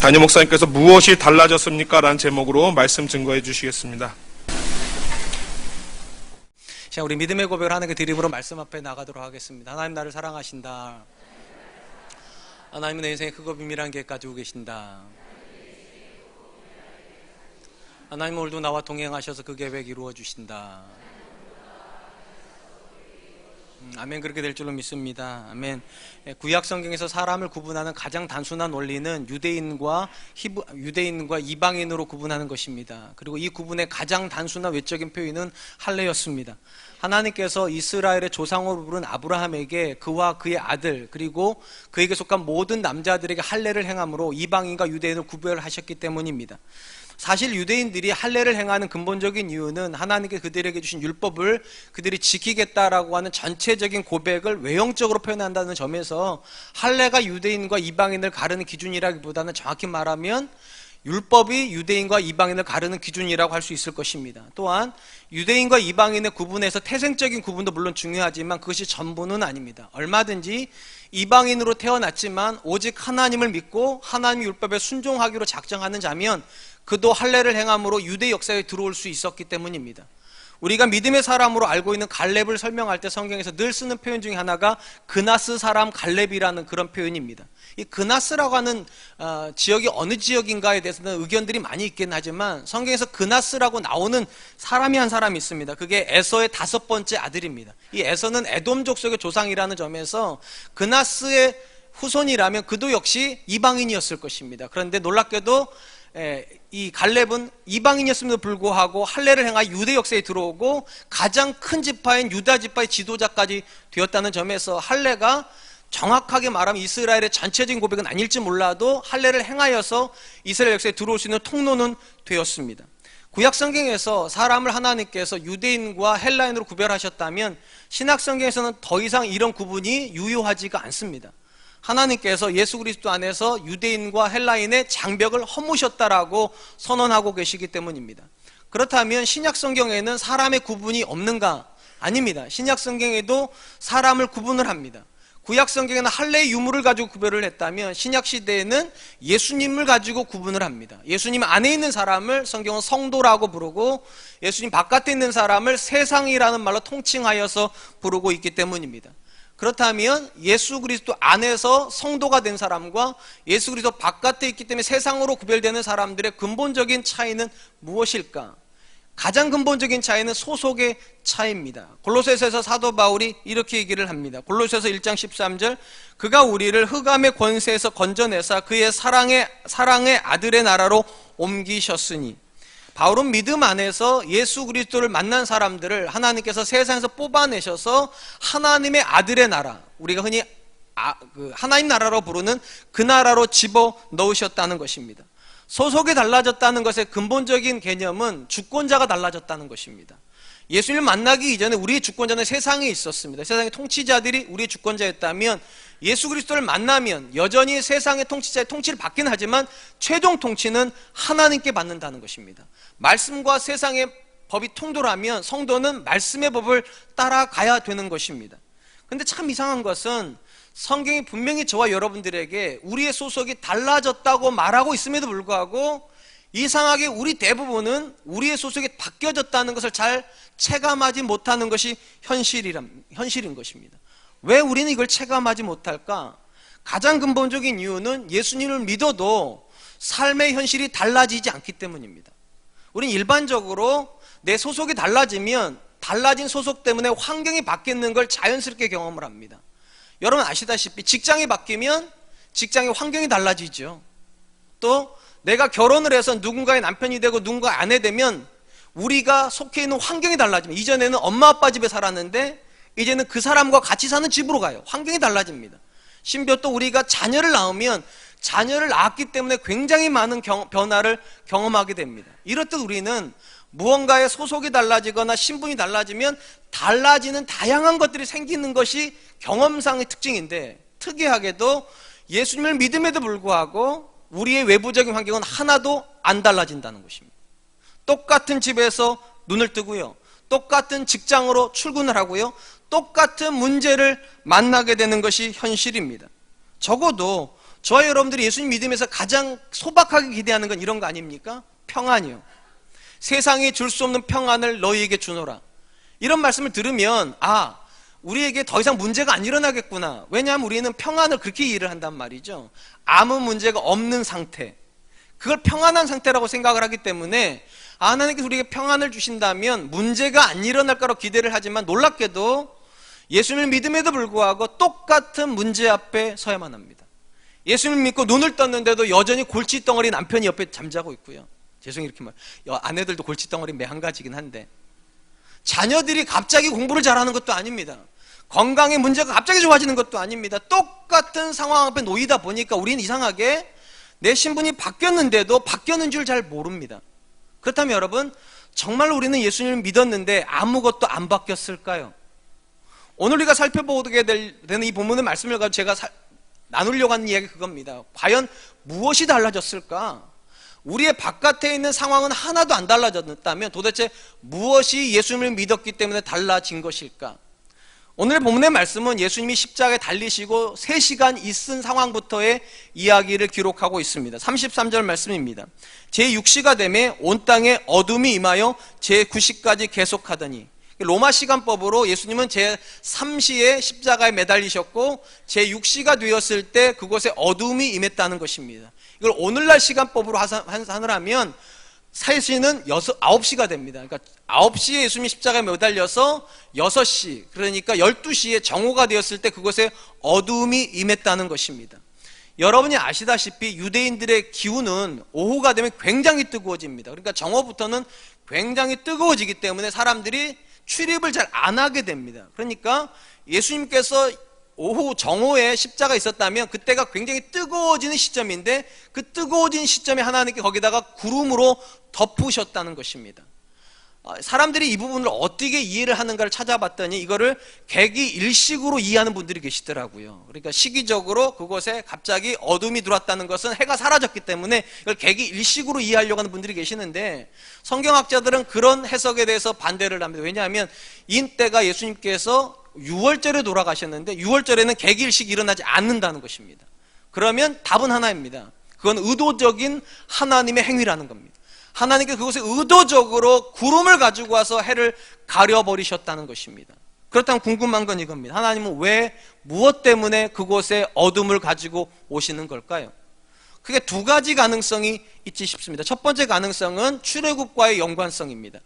담임 목사님께서 무엇이 달라졌습니까? 라는 제목으로 말씀 증거해 주시겠습니다. 자, 우리 믿음의 고백을 하나님께 드림으로 말씀 앞에 나가도록 하겠습니다. 하나님 나를 사랑하신다. 하나님은 내 인생에 크고 비밀한 계획 가지고 계신다. 하나님은 오늘도 나와 동행하셔서 그 계획 이루어 주신다. 아멘. 그렇게 될 줄로 믿습니다. 아멘. 구약 성경에서 사람을 구분하는 가장 단순한 원리는 유대인과 이방인으로 구분하는 것입니다. 그리고 이 구분의 가장 단순한 외적인 표현은 할례였습니다. 하나님께서 이스라엘의 조상으로 부른 아브라함에게 그와 그의 아들 그리고 그에게 속한 모든 남자들에게 할례를 행함으로 이방인과 유대인을 구별하셨기 때문입니다. 사실 유대인들이 할례를 행하는 근본적인 이유는 하나님께 그들에게 주신 율법을 그들이 지키겠다라고 하는 전체적인 고백을 외형적으로 표현한다는 점에서 할례가 유대인과 이방인을 가르는 기준이라기보다는 정확히 말하면 율법이 유대인과 이방인을 가르는 기준이라고 할 수 있을 것입니다. 또한 유대인과 이방인의 구분에서 태생적인 구분도 물론 중요하지만 그것이 전부는 아닙니다. 얼마든지 이방인으로 태어났지만 오직 하나님을 믿고 하나님의 율법에 순종하기로 작정하는 자면 그도 할례를 행함으로 유대 역사에 들어올 수 있었기 때문입니다. 우리가 믿음의 사람으로 알고 있는 갈렙을 설명할 때 성경에서 늘 쓰는 표현 중에 하나가 그나스 사람 갈렙이라는 그런 표현입니다. 이 그나스라고 하는 지역이 어느 지역인가에 대해서는 의견들이 많이 있긴 하지만 성경에서 그나스라고 나오는 사람이 한 사람이 있습니다. 그게 에서의 5번째 아들입니다. 이 에서는 에돔 족속의 조상이라는 점에서 그나스의 후손이라면 그도 역시 이방인이었을 것입니다. 그런데 놀랍게도 이 갈렙은 이방인이었음에도 불구하고 할례를 행하여 유대 역사에 들어오고 가장 큰 지파인 유다 지파의 지도자까지 되었다는 점에서 할례가 정확하게 말하면 이스라엘의 전체적인 고백은 아닐지 몰라도 할례를 행하여서 이스라엘 역사에 들어올 수 있는 통로는 되었습니다. 구약 성경에서 사람을 하나님께서 유대인과 헬라인으로 구별하셨다면 신약 성경에서는 더 이상 이런 구분이 유효하지가 않습니다. 하나님께서 예수 그리스도 안에서 유대인과 헬라인의 장벽을 허무셨다라고 선언하고 계시기 때문입니다. 그렇다면 신약 성경에는 사람의 구분이 없는가? 아닙니다. 신약 성경에도 사람을 구분을 합니다. 구약 성경에는 할례의 유무를 가지고 구별을 했다면 신약 시대에는 예수님을 가지고 구분을 합니다. 예수님 안에 있는 사람을 성경은 성도라고 부르고 예수님 바깥에 있는 사람을 세상이라는 말로 통칭하여서 부르고 있기 때문입니다. 그렇다면 예수 그리스도 안에서 성도가 된 사람과 예수 그리스도 바깥에 있기 때문에 세상으로 구별되는 사람들의 근본적인 차이는 무엇일까? 가장 근본적인 차이는 소속의 차이입니다. 골로새서에서 사도 바울이 이렇게 얘기를 합니다. 골로새서 1장 13절 그가 우리를 흑암의 권세에서 건져내사 그의 사랑의 아들의 나라로 옮기셨으니 바울은 믿음 안에서 예수 그리스도를 만난 사람들을 하나님께서 세상에서 뽑아내셔서 하나님의 아들의 나라, 우리가 흔히 하나님 나라로 부르는 그 나라로 집어넣으셨다는 것입니다. 소속이 달라졌다는 것의 근본적인 개념은 주권자가 달라졌다는 것입니다. 예수님을 만나기 이전에 우리의 주권자는 세상에 있었습니다. 세상의 통치자들이 우리의 주권자였다면 예수 그리스도를 만나면 여전히 세상의 통치자의 통치를 받긴 하지만 최종 통치는 하나님께 받는다는 것입니다. 말씀과 세상의 법이 통돌하면 성도는 말씀의 법을 따라가야 되는 것입니다. 그런데 참 이상한 것은 성경이 분명히 저와 여러분들에게 우리의 소속이 달라졌다고 말하고 있음에도 불구하고 이상하게 우리 대부분은 우리의 소속이 바뀌어졌다는 것을 잘 체감하지 못하는 것이 현실인 것입니다. 왜 우리는 이걸 체감하지 못할까? 가장 근본적인 이유는 예수님을 믿어도 삶의 현실이 달라지지 않기 때문입니다. 우리는 일반적으로 내 소속이 달라지면 달라진 소속 때문에 환경이 바뀌는 걸 자연스럽게 경험을 합니다. 여러분 아시다시피 직장이 바뀌면 직장의 환경이 달라지죠. 또 내가 결혼을 해서 누군가의 남편이 되고 누군가의 아내 되면 우리가 속해 있는 환경이 달라집니다. 이전에는 엄마 아빠 집에 살았는데 이제는 그 사람과 같이 사는 집으로 가요. 환경이 달라집니다. 심지어 또 우리가 자녀를 낳으면 자녀를 낳았기 때문에 굉장히 많은 변화를 경험하게 됩니다. 이렇듯 우리는 무언가의 소속이 달라지거나 신분이 달라지면 달라지는 다양한 것들이 생기는 것이 경험상의 특징인데 특이하게도 예수님을 믿음에도 불구하고 우리의 외부적인 환경은 하나도 안 달라진다는 것입니다. 똑같은 집에서 눈을 뜨고요. 똑같은 직장으로 출근을 하고요. 똑같은 문제를 만나게 되는 것이 현실입니다. 적어도 저와 여러분들이 예수님 믿으면서 가장 소박하게 기대하는 건 이런 거 아닙니까? 평안이요. 세상이 줄 수 없는 평안을 너희에게 주노라. 이런 말씀을 들으면 우리에게 더 이상 문제가 안 일어나겠구나. 왜냐하면 우리는 평안을 그렇게 이해를 한단 말이죠. 아무 문제가 없는 상태, 그걸 평안한 상태라고 생각을 하기 때문에 하나님께서 우리에게 평안을 주신다면 문제가 안 일어날 거라고 기대를 하지만 놀랍게도 예수님을 믿음에도 불구하고 똑같은 문제 앞에 서야만 합니다. 예수님을 믿고 눈을 떴는데도 여전히 골칫덩어리 남편이 옆에 잠자고 있고요. 죄송해요 이렇게 아내들도 골칫덩어리 매 한 가지긴 한데, 자녀들이 갑자기 공부를 잘하는 것도 아닙니다. 건강의 문제가 갑자기 좋아지는 것도 아닙니다. 똑같은 상황 앞에 놓이다 보니까 우리는 이상하게 내 신분이 바뀌었는데도 바뀌었는 줄 잘 모릅니다. 그렇다면 여러분, 정말 우리는 예수님을 믿었는데 아무것도 안 바뀌었을까요? 오늘 우리가 살펴보게 되는 이 본문의 말씀을 가지고 제가 나누려고 하는 이야기 그겁니다. 과연 무엇이 달라졌을까? 우리의 바깥에 있는 상황은 하나도 안 달라졌다면 도대체 무엇이 예수님을 믿었기 때문에 달라진 것일까? 오늘 본문의 말씀은 예수님이 십자가에 달리시고 3시간 있은 상황부터의 이야기를 기록하고 있습니다. 33절 말씀입니다. 제6시가 되매 온 땅에 어둠이 임하여 제9시까지 계속하더니, 로마 시간법으로 예수님은 제3시에 십자가에 매달리셨고 제6시가 되었을 때 그곳에 어둠이 임했다는 것입니다. 이걸 오늘날 시간법으로 하면 3시는 9시가 됩니다. 그러니까 9시에 예수님이 십자가에 매달려서 6시, 그러니까 12시에 정오가 되었을 때 그곳에 어둠이 임했다는 것입니다. 여러분이 아시다시피 유대인들의 기후는 오후가 되면 굉장히 뜨거워집니다. 그러니까 정오부터는 굉장히 뜨거워지기 때문에 사람들이 출입을 잘 안 하게 됩니다. 그러니까 예수님께서 오후 정오에 십자가 있었다면 그때가 굉장히 뜨거워지는 시점인데, 그 뜨거워진 시점에 하나님께 거기다가 구름으로 덮으셨다는 것입니다. 사람들이 이 부분을 어떻게 이해를 하는가를 찾아봤더니 이거를 개기일식으로 이해하는 분들이 계시더라고요. 그러니까 시기적으로 그곳에 갑자기 어둠이 들어왔다는 것은 해가 사라졌기 때문에 이걸 개기일식으로 이해하려고 하는 분들이 계시는데, 성경학자들은 그런 해석에 대해서 반대를 합니다. 왜냐하면 이때가 예수님께서 6월절에 돌아가셨는데 6월절에는 개기일식이 일어나지 않는다는 것입니다. 그러면 답은 하나입니다. 그건 의도적인 하나님의 행위라는 겁니다. 하나님께 그곳에 의도적으로 구름을 가지고 와서 해를 가려버리셨다는 것입니다. 그렇다면 궁금한 건 이겁니다. 하나님은 왜, 무엇 때문에 그곳에 어둠을 가지고 오시는 걸까요? 크게 2가지 가능성이 있지 싶습니다. 첫 번째 가능성은 출애굽과의 연관성입니다.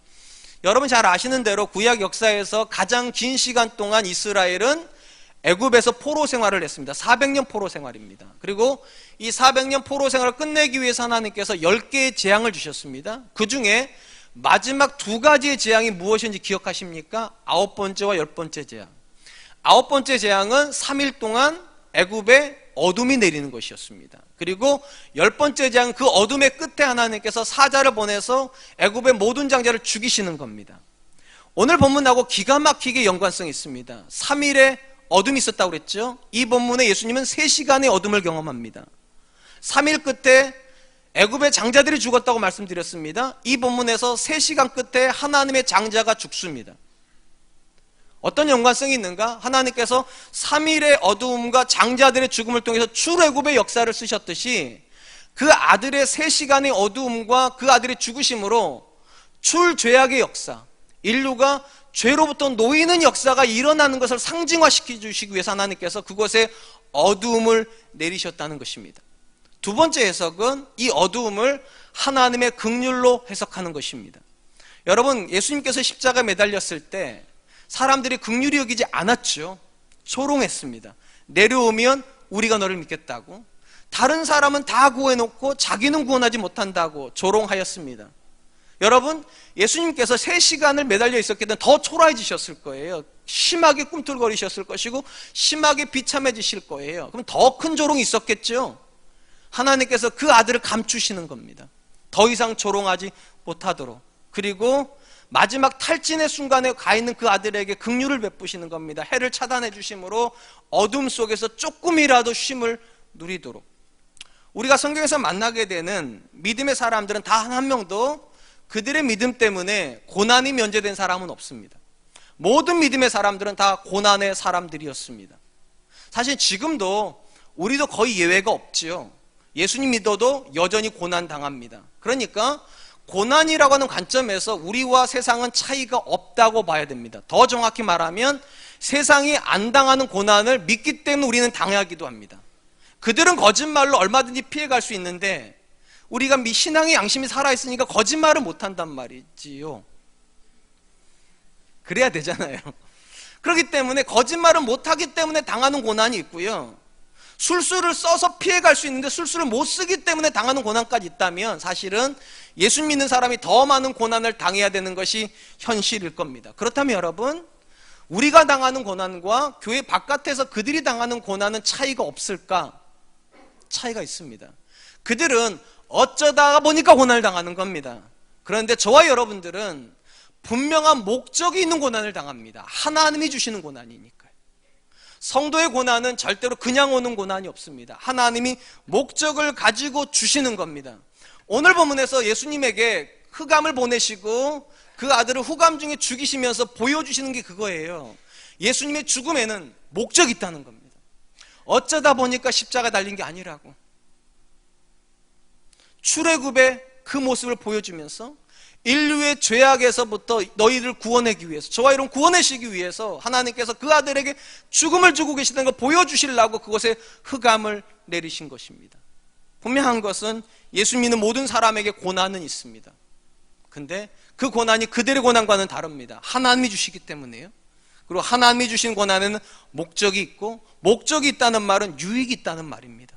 여러분 잘 아시는 대로 구약 역사에서 가장 긴 시간 동안 이스라엘은 애굽에서 포로 생활을 했습니다. 400년 포로 생활입니다. 그리고 이 400년 포로 생활을 끝내기 위해서 하나님께서 10개의 재앙을 주셨습니다. 그 중에 마지막 2가지의 재앙이 무엇인지 기억하십니까? 9번째와 10번째 재앙. 9번째 재앙은 3일 동안 애굽에 어둠이 내리는 것이었습니다. 그리고 10번째 재앙은 그 어둠의 끝에 하나님께서 사자를 보내서 애굽의 모든 장자를 죽이시는 겁니다. 오늘 본문하고 기가 막히게 연관성이 있습니다. 3일에 어둠이 있었다고 그랬죠. 이 본문에 예수님은 3시간의 어둠을 경험합니다. 3일 끝에 애굽의 장자들이 죽었다고 말씀드렸습니다. 이 본문에서 3시간 끝에 하나님의 장자가 죽습니다. 어떤 연관성이 있는가? 하나님께서 3일의 어두움과 장자들의 죽음을 통해서 출애굽의 역사를 쓰셨듯이 그 아들의 3시간의 어두움과 그 아들의 죽으심으로 출죄악의 역사, 인류가 죄로부터 놓이는 역사가 일어나는 것을 상징화시켜 주시기 위해서 하나님께서 그곳에 어두움을 내리셨다는 것입니다. 2번째 해석은 이 어두움을 하나님의 긍휼로 해석하는 것입니다. 여러분, 예수님께서 십자가에 매달렸을 때 사람들이 긍휼히 여기지 않았죠. 조롱했습니다. 내려오면 우리가 너를 믿겠다고, 다른 사람은 다 구해놓고 자기는 구원하지 못한다고 조롱하였습니다. 여러분, 예수님께서 3시간을 매달려 있었기 때문에 더 초라해지셨을 거예요. 심하게 꿈틀거리셨을 것이고 심하게 비참해지실 거예요. 그럼 더 큰 조롱이 있었겠죠. 하나님께서 그 아들을 감추시는 겁니다. 더 이상 조롱하지 못하도록. 그리고 마지막 탈진의 순간에 가 있는 그 아들에게 긍휼을 베푸시는 겁니다. 해를 차단해 주심으로 어둠 속에서 조금이라도 쉼을 누리도록. 우리가 성경에서 만나게 되는 믿음의 사람들은 다 한 명도 그들의 믿음 때문에 고난이 면제된 사람은 없습니다. 모든 믿음의 사람들은 다 고난의 사람들이었습니다. 사실 지금도 우리도 거의 예외가 없지요. 예수님 믿어도 여전히 고난 당합니다. 그러니까 고난이라고 하는 관점에서 우리와 세상은 차이가 없다고 봐야 됩니다. 더 정확히 말하면 세상이 안 당하는 고난을 믿기 때문에 우리는 당하기도 합니다. 그들은 거짓말로 얼마든지 피해갈 수 있는데 우리가 신앙의 양심이 살아있으니까 거짓말을 못한단 말이지요. 그래야 되잖아요. 그렇기 때문에 거짓말을 못하기 때문에 당하는 고난이 있고요, 술수를 써서 피해갈 수 있는데 술수를 못 쓰기 때문에 당하는 고난까지 있다면 사실은 예수 믿는 사람이 더 많은 고난을 당해야 되는 것이 현실일 겁니다. 그렇다면 여러분, 우리가 당하는 고난과 교회 바깥에서 그들이 당하는 고난은 차이가 없을까? 차이가 있습니다. 그들은 어쩌다가 보니까 고난을 당하는 겁니다. 그런데 저와 여러분들은 분명한 목적이 있는 고난을 당합니다. 하나님이 주시는 고난이니까요. 성도의 고난은 절대로 그냥 오는 고난이 없습니다. 하나님이 목적을 가지고 주시는 겁니다. 오늘 본문에서 예수님에게 흑암을 보내시고 그 아들을 흑암 중에 죽이시면서 보여주시는 게 그거예요. 예수님의 죽음에는 목적이 있다는 겁니다. 어쩌다 보니까 십자가 달린 게 아니라고. 출애굽의 그 모습을 보여주면서 인류의 죄악에서부터 너희를 구원하기 위해서, 저와 여러분 구원하시기 위해서 하나님께서 그 아들에게 죽음을 주고 계시다는 걸 보여주시려고 그곳에 흑암을 내리신 것입니다. 분명한 것은 예수 믿는 모든 사람에게 고난은 있습니다. 근데 그 고난이 그들의 고난과는 다릅니다. 하나님이 주시기 때문에요. 그리고 하나님이 주신 고난에는 목적이 있고, 목적이 있다는 말은 유익이 있다는 말입니다.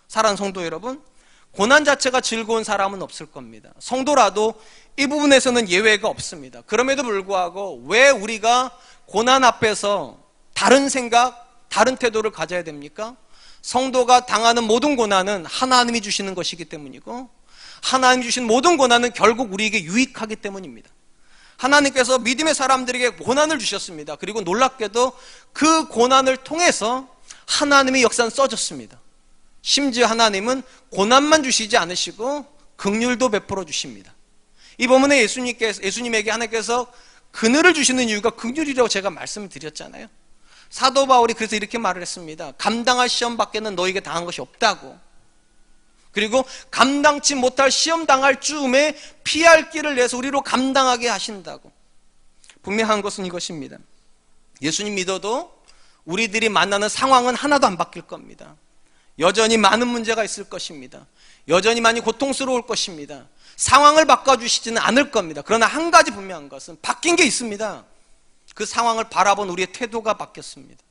사랑하는 성도 여러분, 고난 자체가 즐거운 사람은 없을 겁니다. 성도라도 이 부분에서는 예외가 없습니다. 그럼에도 불구하고 왜 우리가 고난 앞에서 다른 생각, 다른 태도를 가져야 됩니까? 성도가 당하는 모든 고난은 하나님이 주시는 것이기 때문이고, 하나님이 주신 모든 고난은 결국 우리에게 유익하기 때문입니다. 하나님께서 믿음의 사람들에게 고난을 주셨습니다. 그리고 놀랍게도 그 고난을 통해서 하나님의 역사는 써졌습니다. 심지어 하나님은 고난만 주시지 않으시고 긍휼도 베풀어 주십니다. 이 본문에 예수님에게 하나님께서 그늘을 주시는 이유가 긍휼이라고 제가 말씀을 드렸잖아요. 사도 바울이 그래서 이렇게 말을 했습니다. 감당할 시험 밖에는 너에게 당한 것이 없다고. 그리고 감당치 못할 시험 당할 즈음에 피할 길을 내서 우리로 감당하게 하신다고. 분명한 것은 이것입니다. 예수님 믿어도 우리들이 만나는 상황은 하나도 안 바뀔 겁니다. 여전히 많은 문제가 있을 것입니다. 여전히 많이 고통스러울 것입니다. 상황을 바꿔주시지는 않을 겁니다. 그러나 한 가지 분명한 것은 바뀐 게 있습니다. 그 상황을 바라본 우리의 태도가 바뀌었습니다.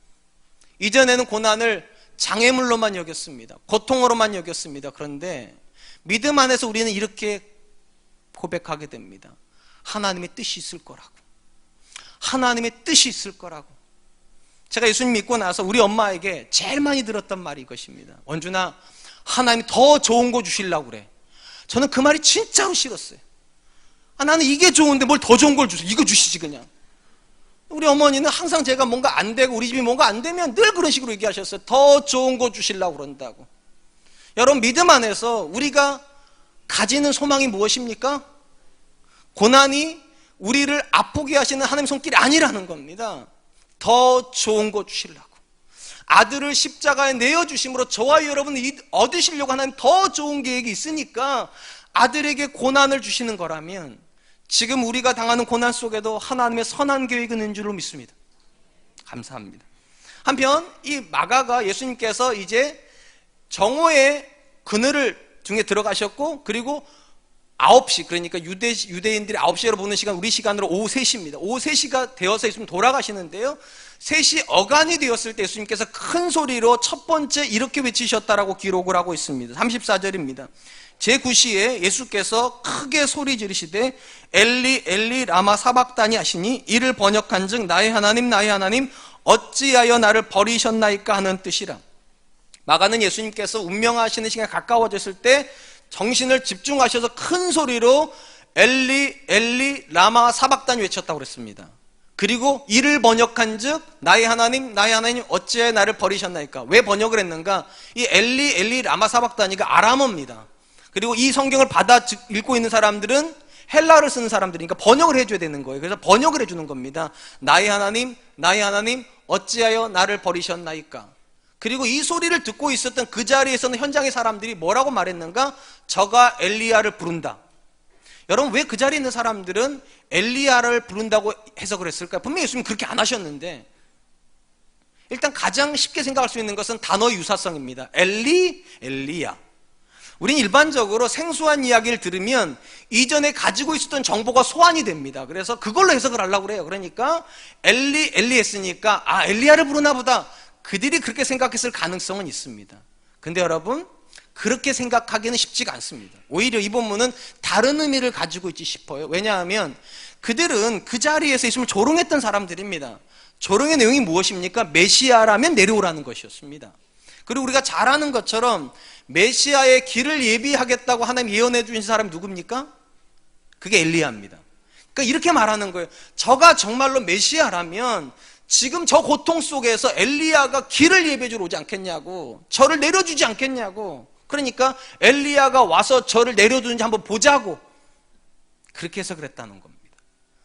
이전에는 고난을 장애물로만 여겼습니다. 고통으로만 여겼습니다. 그런데 믿음 안에서 우리는 이렇게 고백하게 됩니다. 하나님의 뜻이 있을 거라고. 하나님의 뜻이 있을 거라고. 제가 예수님 믿고 나서 우리 엄마에게 제일 많이 들었던 말이 이것입니다. 원준아, 하나님이 더 좋은 거 주시려고 그래. 저는 그 말이 진짜로 싫었어요. 나는 이게 좋은데 뭘 더 좋은 걸 주세요. 이거 주시지 그냥. 우리 어머니는 항상 제가 뭔가 안 되고 우리 집이 뭔가 안 되면 늘 그런 식으로 얘기하셨어요. 더 좋은 거 주시려고 그런다고. 여러분, 믿음 안에서 우리가 가지는 소망이 무엇입니까? 고난이 우리를 아프게 하시는 하나님의 손길이 아니라는 겁니다. 더 좋은 거 주시려고. 아들을 십자가에 내어주심으로 저와 여러분이 얻으시려고 하나님 더 좋은 계획이 있으니까 아들에게 고난을 주시는 거라면 지금 우리가 당하는 고난 속에도 하나님의 선한 계획이 있는 줄로 믿습니다. 감사합니다. 한편 이 마가가 예수님께서 이제 정오의 그늘을 중에 들어가셨고, 그리고 9시, 그러니까 유대인들이 9시로 보는 시간, 우리 시간으로 오후 3시입니다. 오후 3시가 되어서 예수님 돌아가시는데요, 3시 어간이 되었을 때 예수님께서 큰 소리로 첫 번째 이렇게 외치셨다라고 기록을 하고 있습니다. 34절입니다. 제9시에 예수께서 크게 소리 지르시되 엘리 엘리 라마 사박다니 하시니 이를 번역한 즉 나의 하나님 나의 하나님 어찌하여 나를 버리셨나이까 하는 뜻이라. 마가는 예수님께서 운명하시는 시간에 가까워졌을 때 정신을 집중하셔서 큰 소리로 엘리 엘리 라마 사박다니 외쳤다고 그랬습니다. 그리고 이를 번역한 즉 나의 하나님 어찌하여 나를 버리셨나이까. 왜 번역을 했는가? 이 엘리 엘리 라마 사박다니가 아람어입니다. 그리고 이 성경을 받아 읽고 있는 사람들은 헬라어를 쓰는 사람들이니까 번역을 해줘야 되는 거예요. 그래서 번역을 해주는 겁니다. 나의 하나님 어찌하여 나를 버리셨나이까. 그리고 이 소리를 듣고 있었던 그 자리에서는 현장의 사람들이 뭐라고 말했는가? 저가 엘리야를 부른다. 여러분, 왜 그 자리에 있는 사람들은 엘리야를 부른다고 해석을 했을까요? 분명히 예수님 그렇게 안 하셨는데, 일단 가장 쉽게 생각할 수 있는 것은 단어의 유사성입니다. 엘리야. 우린 일반적으로 생소한 이야기를 들으면 이전에 가지고 있었던 정보가 소환이 됩니다. 그래서 그걸로 해석을 하려고 그래요. 그러니까 엘리 했으니까 엘리야를 부르나 보다. 그들이 그렇게 생각했을 가능성은 있습니다. 근데 여러분, 그렇게 생각하기는 쉽지가 않습니다. 오히려 이 본문은 다른 의미를 가지고 있지 싶어요. 왜냐하면 그들은 그 자리에서 예수님을 조롱했던 사람들입니다. 조롱의 내용이 무엇입니까? 메시아라면 내려오라는 것이었습니다. 그리고 우리가 잘 아는 것처럼 메시아의 길을 예비하겠다고 하나님 예언해 주신 사람이 누굽니까? 그게 엘리야입니다. 그러니까 이렇게 말하는 거예요. 저가 정말로 메시아라면 지금 저 고통 속에서 엘리야가 길을 예배해 주러 오지 않겠냐고, 저를 내려주지 않겠냐고. 그러니까 엘리야가 와서 저를 내려두는지 한번 보자고, 그렇게 해서 그랬다는 겁니다.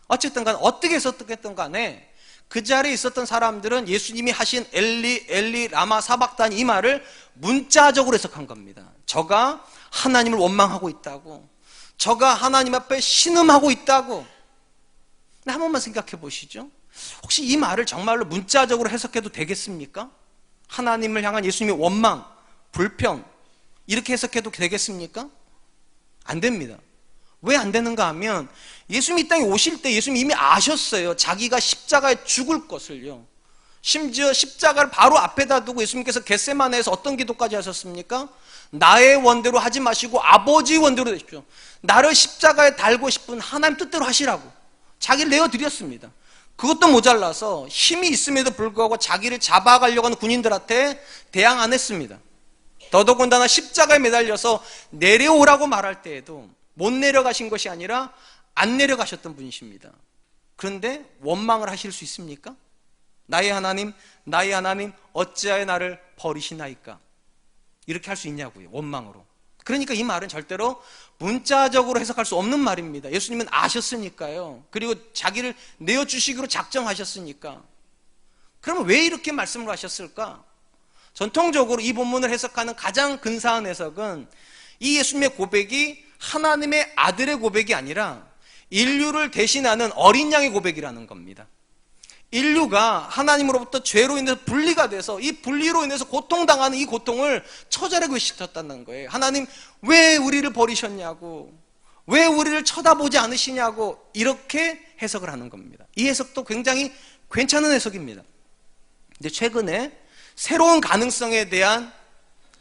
어쨌든 간에 어떻게 해석했던 간에 그 자리에 있었던 사람들은 예수님이 하신 엘리 라마 사박단 이 말을 문자적으로 해석한 겁니다. 저가 하나님을 원망하고 있다고, 저가 하나님 앞에 신음하고 있다고. 한 번만 생각해 보시죠. 혹시 이 말을 정말로 문자적으로 해석해도 되겠습니까? 하나님을 향한 예수님의 원망, 불평, 이렇게 해석해도 되겠습니까? 안 됩니다. 왜 안 되는가 하면 예수님이 이 땅에 오실 때 예수님이 이미 아셨어요. 자기가 십자가에 죽을 것을요. 심지어 십자가를 바로 앞에다 두고 예수님께서 겟세마네에서 어떤 기도까지 하셨습니까? 나의 원대로 하지 마시고 아버지의 원대로 되십시오. 나를 십자가에 달고 싶은 하나님 뜻대로 하시라고 자기를 내어드렸습니다. 그것도 모자라서 힘이 있음에도 불구하고 자기를 잡아가려고 하는 군인들한테 대항 안 했습니다. 더더군다나 십자가에 매달려서 내려오라고 말할 때에도 못 내려가신 것이 아니라 안 내려가셨던 분이십니다. 그런데 원망을 하실 수 있습니까? 나의 하나님 어찌하여 나를 버리시나이까? 이렇게 할 수 있냐고요, 원망으로. 그러니까 이 말은 절대로 문자적으로 해석할 수 없는 말입니다. 예수님은 아셨으니까요. 그리고 자기를 내어주시기로 작정하셨으니까. 그러면 왜 이렇게 말씀을 하셨을까? 전통적으로 이 본문을 해석하는 가장 근사한 해석은 이 예수님의 고백이 하나님의 아들의 고백이 아니라 인류를 대신하는 어린 양의 고백이라는 겁니다. 인류가 하나님으로부터 죄로 인해서 분리가 돼서 이 분리로 인해서 고통당하는 이 고통을 처절하게 외식했다는 거예요. 하나님 왜 우리를 버리셨냐고, 왜 우리를 쳐다보지 않으시냐고, 이렇게 해석을 하는 겁니다. 이 해석도 굉장히 괜찮은 해석입니다. 근데 최근에 새로운 가능성에 대한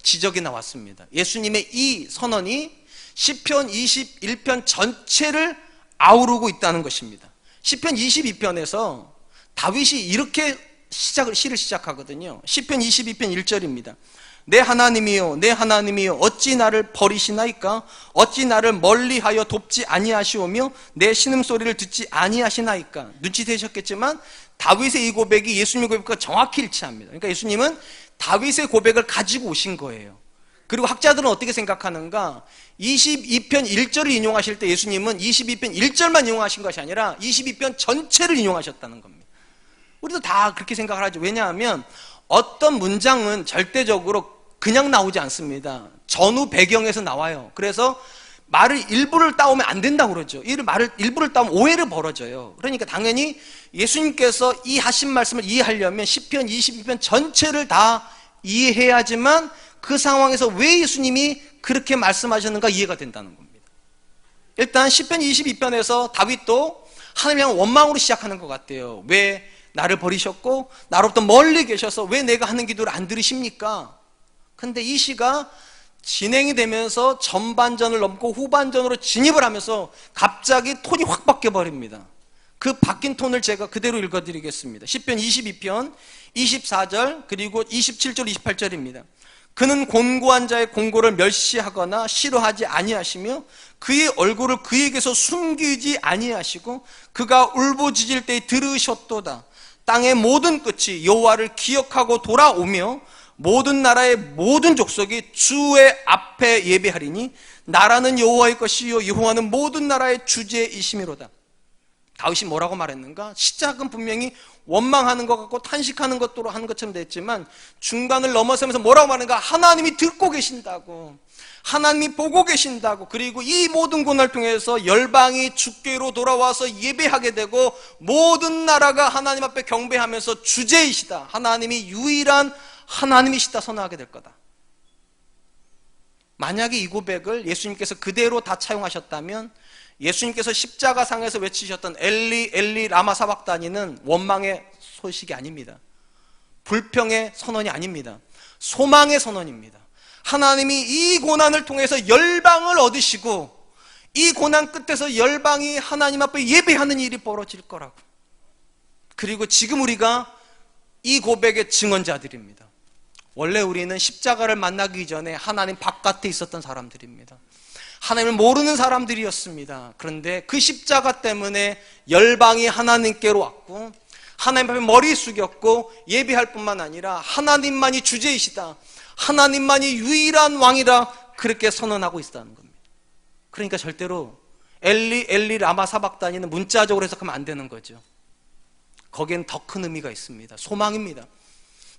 지적이 나왔습니다. 예수님의 이 선언이 시편 21편 전체를 아우르고 있다는 것입니다. 시편 22편에서 다윗이 이렇게 시를 시작하거든요. 시편 22편 1절입니다. 내 하나님이여 어찌 나를 버리시나이까? 어찌 나를 멀리하여 돕지 아니하시오며 내 신음소리를 듣지 아니하시나이까? 눈치채셨겠지만 다윗의 이 고백이 예수님의 고백과 정확히 일치합니다. 그러니까 예수님은 다윗의 고백을 가지고 오신 거예요. 그리고 학자들은 어떻게 생각하는가? 22편 1절을 인용하실 때 예수님은 22편 1절만 인용하신 것이 아니라 22편 전체를 인용하셨다는 겁니다. 우리도 다 그렇게 생각을 하죠. 왜냐하면 어떤 문장은 절대적으로 그냥 나오지 않습니다. 전후 배경에서 나와요. 그래서 말을 일부를 따오면 안 된다고 그러죠. 이 말을 일부를 따오면 오해를 벌어져요. 그러니까 당연히 예수님께서 이 하신 말씀을 이해하려면 시편 22편 전체를 다 이해해야지만 그 상황에서 왜 예수님이 그렇게 말씀하셨는가 이해가 된다는 겁니다. 일단 시편 22편에서 다윗도 하나님을 향한 원망으로 시작하는 것 같아요. 왜 나를 버리셨고 나로부터 멀리 계셔서 왜 내가 하는 기도를 안 들으십니까? 근데 이 시가 진행이 되면서 전반전을 넘고 후반전으로 진입을 하면서 갑자기 톤이 확 바뀌어버립니다. 그 바뀐 톤을 제가 그대로 읽어드리겠습니다. 시편 22편 24절 그리고 27절 28절입니다. 그는 곤고한 자의 공고를 멸시하거나 싫어하지 아니하시며 그의 얼굴을 그에게서 숨기지 아니하시고 그가 울부짖을 때에 들으셨도다. 땅의 모든 끝이 여호와를 기억하고 돌아오며 모든 나라의 모든 족속이 주의 앞에 예배하리니 나라는 여호와의 것이요 여호와는 모든 나라의 주제이심이로다. 다윗이 뭐라고 말했는가? 시작은 분명히 원망하는 것 같고 탄식하는 것도 하는 것처럼 됐지만 중간을 넘어서면서 뭐라고 말하는가? 하나님이 듣고 계신다고, 하나님이 보고 계신다고, 그리고 이 모든 고난을 통해서 열방이 주께로 돌아와서 예배하게 되고 모든 나라가 하나님 앞에 경배하면서 주제이시다, 하나님이 유일한 하나님이시다 선언하게 될 거다. 만약에 이 고백을 예수님께서 그대로 다 차용하셨다면 예수님께서 십자가상에서 외치셨던 엘리 엘리 라마 사박다니는 원망의 소식이 아닙니다. 불평의 선언이 아닙니다. 소망의 선언입니다. 하나님이 이 고난을 통해서 열방을 얻으시고 이 고난 끝에서 열방이 하나님 앞에 예배하는 일이 벌어질 거라고. 그리고 지금 우리가 이 고백의 증언자들입니다. 원래 우리는 십자가를 만나기 전에 하나님 바깥에 있었던 사람들입니다. 하나님을 모르는 사람들이었습니다. 그런데 그 십자가 때문에 열방이 하나님께로 왔고 하나님 앞에 머리 숙였고 예배할 뿐만 아니라 하나님만이 주제이시다, 하나님만이 유일한 왕이다, 그렇게 선언하고 있다는 겁니다. 그러니까 절대로 엘리 엘리 라마 사박다니는 문자적으로 해석하면 안 되는 거죠. 거기엔 더 큰 의미가 있습니다. 소망입니다.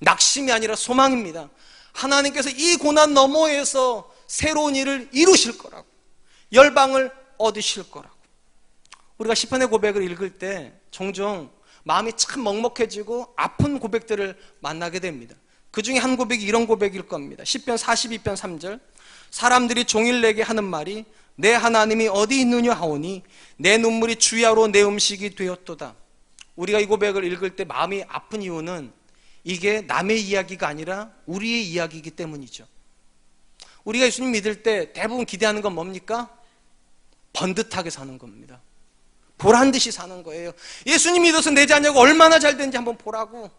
낙심이 아니라 소망입니다. 하나님께서 이 고난 너머에서 새로운 일을 이루실 거라고, 열방을 얻으실 거라고. 우리가 시편의 고백을 읽을 때 종종 마음이 참 먹먹해지고 아픈 고백들을 만나게 됩니다. 그 중에 한 고백이 이런 고백일 겁니다. 시편 42편 3절, 사람들이 종일 내게 하는 말이 내 하나님이 어디 있느냐 하오니 내 눈물이 주야로 내 음식이 되었도다. 우리가 이 고백을 읽을 때 마음이 아픈 이유는 이게 남의 이야기가 아니라 우리의 이야기이기 때문이죠. 우리가 예수님 믿을 때 대부분 기대하는 건 뭡니까? 번듯하게 사는 겁니다. 보란듯이 사는 거예요. 예수님 믿어서 내 자녀가 얼마나 잘 되는지 한번 보라고,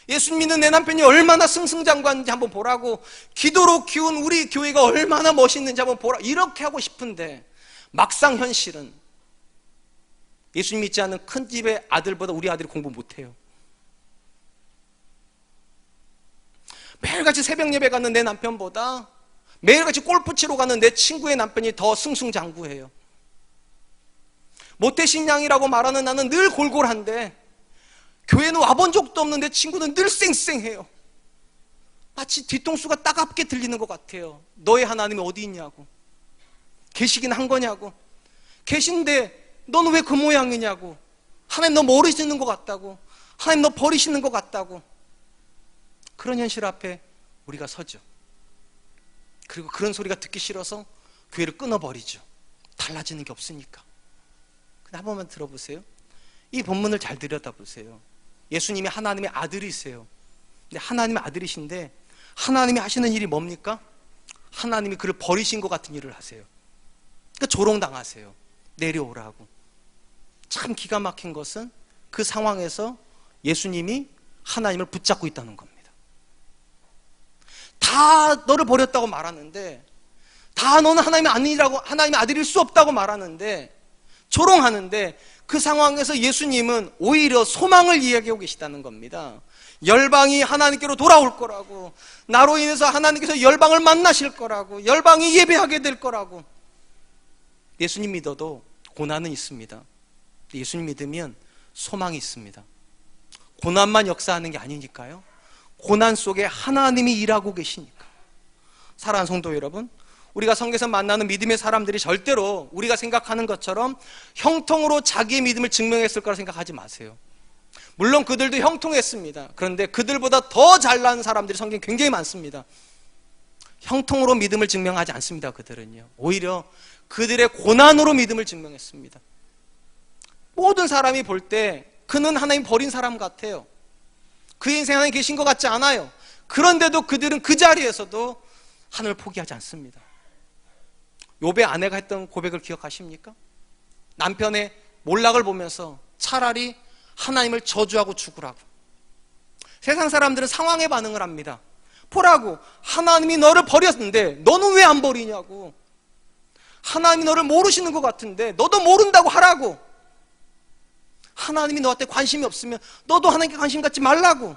예수님 믿는 내 남편이 얼마나 승승장구하는지 한번 보라고, 기도로 키운 우리 교회가 얼마나 멋있는지 한번 보라, 이렇게 하고 싶은데 막상 현실은 예수님 믿지 않는 큰 집의 아들보다 우리 아들이 공부 못해요. 매일같이 새벽 예배 가는 내 남편보다 매일같이 골프 치러 가는 내 친구의 남편이 더 승승장구해요. 모태신앙이라고 말하는 나는 늘 골골한데 교회는 와본 적도 없는 내 친구는 늘 쌩쌩해요. 마치 뒤통수가 따갑게 들리는 것 같아요. 너의 하나님이 어디 있냐고, 계시긴 한 거냐고, 계신데 너는 왜 그 모양이냐고, 하나님 너 모르시는 것 같다고, 하나님 너 버리시는 것 같다고. 그런 현실 앞에 우리가 서죠. 그리고 그런 소리가 듣기 싫어서 교회를 끊어버리죠. 달라지는 게 없으니까. 근데 한 번만 들어보세요. 이 본문을 잘 들여다보세요. 예수님이 하나님의 아들이세요. 근데 하나님의 아들이신데 하나님이 하시는 일이 뭡니까? 하나님이 그를 버리신 것 같은 일을 하세요. 그러니까 조롱당하세요. 내려오라고. 참 기가 막힌 것은 그 상황에서 예수님이 하나님을 붙잡고 있다는 겁니다. 다 너를 버렸다고 말하는데, 다 너는 하나님의 아들이라고, 하나님의 아들일 수 없다고 말하는데, 조롱하는데, 그 상황에서 예수님은 오히려 소망을 이야기하고 계시다는 겁니다. 열방이 하나님께로 돌아올 거라고, 나로 인해서 하나님께서 열방을 만나실 거라고, 열방이 예배하게 될 거라고. 예수님 믿어도 고난은 있습니다. 예수님 믿으면 소망이 있습니다. 고난만 역사하는 게 아니니까요. 고난 속에 하나님이 일하고 계시니까. 사랑하는 성도 여러분, 우리가 성경에서 만나는 믿음의 사람들이 절대로 우리가 생각하는 것처럼 형통으로 자기의 믿음을 증명했을 거라 생각하지 마세요. 물론 그들도 형통했습니다. 그런데 그들보다 더 잘난 사람들이 성경에 굉장히 많습니다. 형통으로 믿음을 증명하지 않습니다. 그들은요, 오히려 그들의 고난으로 믿음을 증명했습니다. 모든 사람이 볼 때 그는 하나님 버린 사람 같아요. 그 인생 하나님 계신 것 같지 않아요. 그런데도 그들은 그 자리에서도 하늘을 포기하지 않습니다. 욥의 아내가 했던 고백을 기억하십니까? 남편의 몰락을 보면서 차라리 하나님을 저주하고 죽으라고. 세상 사람들은 상황에 반응을 합니다. 보라고, 하나님이 너를 버렸는데 너는 왜 안 버리냐고. 하나님이 너를 모르시는 것 같은데 너도 모른다고 하라고. 하나님이 너한테 관심이 없으면 너도 하나님께 관심 갖지 말라고.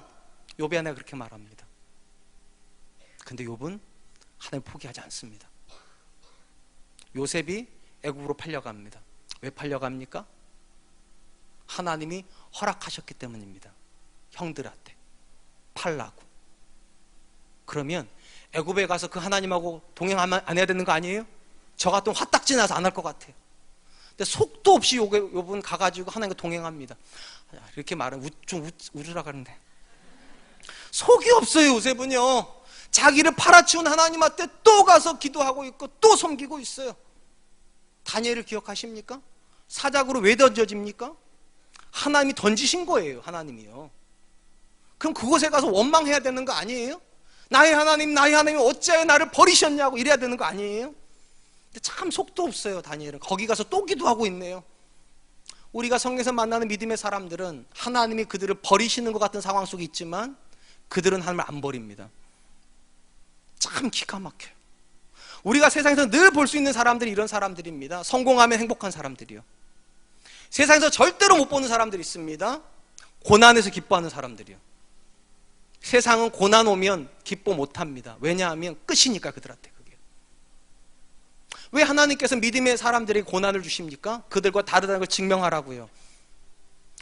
욥의 아내가 그렇게 말합니다. 근데 욥은 하나님 포기하지 않습니다. 요셉이 애굽으로 팔려갑니다. 왜 팔려갑니까? 하나님이 허락하셨기 때문입니다. 형들한테 팔라고. 그러면 애굽에 가서 그 하나님하고 동행 안 해야 되는 거 아니에요? 저 같으면 화딱지 나서 안 할 것 같아요. 근데 속도 없이 요분 가가지고 하나님과 동행합니다. 이렇게 말하면 좀 웃으라 그러는데 속이 없어요. 요셉은요, 자기를 팔아치운 하나님한테 또 가서 기도하고 있고 또 섬기고 있어요. 다니엘을 기억하십니까? 사jak으로 왜 던져집니까? 하나님이 던지신 거예요. 하나님이요. 그럼 그곳에 가서 원망해야 되는 거 아니에요? 나의 하나님 어찌하여 나를 버리셨냐고 이래야 되는 거 아니에요? 근데 참 속도 없어요. 다니엘은 거기 가서 또 기도하고 있네요. 우리가 성경에서 만나는 믿음의 사람들은 하나님이 그들을 버리시는 것 같은 상황 속에 있지만 그들은 하나님을 안 버립니다. 참 기가 막혀요. 우리가 세상에서 늘 볼 수 있는 사람들이 이런 사람들입니다. 성공하면 행복한 사람들이요. 세상에서 절대로 못 보는 사람들이 있습니다. 고난에서 기뻐하는 사람들이요. 세상은 고난 오면 기뻐 못합니다. 왜냐하면 끝이니까 그들한테. 그게 왜 하나님께서 믿음의 사람들에게 고난을 주십니까? 그들과 다르다는 걸 증명하라고요.